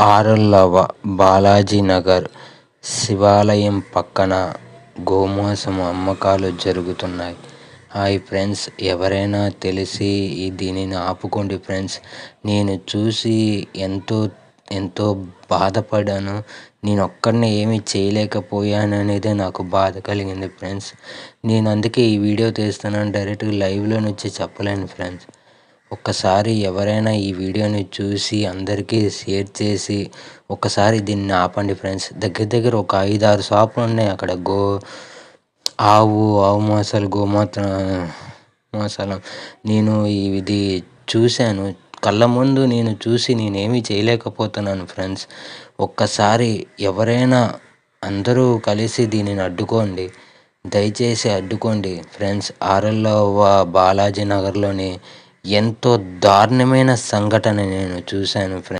ఆరుల్లవ బాలాజీ నగర్ శివాలయం పక్కన గోమాంసం అమ్మకాలు జరుగుతున్నాయి. హాయ్ ఫ్రెండ్స్, ఎవరైనా తెలిసి దీనిని ఆపుకోండి ఫ్రెండ్స్. నేను చూసి ఎంతో బాధపడ్డాను. నేను ఒక్కడినే ఏమీ చేయలేకపోయాను అనేదే నాకు బాధ కలిగింది ఫ్రెండ్స్. నేను అందుకే ఈ వీడియో తీస్తున్నాను. డైరెక్ట్గా లైవ్లో నుంచి చెప్పలేను ఫ్రెండ్స్. ఒక్కసారి ఎవరైనా ఈ వీడియోని చూసి అందరికీ షేర్ చేసి ఒక్కసారి దీన్ని ఆపండి ఫ్రెండ్స్. దగ్గర ఒక 5-6 షాపులు ఉన్నాయి అక్కడ. ఆవు మాంసాలు, మాంసాలు నేను ఇది చూశాను కళ్ళ ముందు. నేను చూసి నేనేమీ చేయలేకపోతున్నాను ఫ్రెండ్స్. ఒక్కసారి ఎవరైనా అందరూ కలిసి దీనిని అడ్డుకోండి, దయచేసి అడ్డుకోండి ఫ్రెండ్స్. ఆరుల్లవ బాలాజీ నగర్లోని ఎంతో దారుణమైన సంఘటన నేను చూశాను ఫ్రెండ్స్.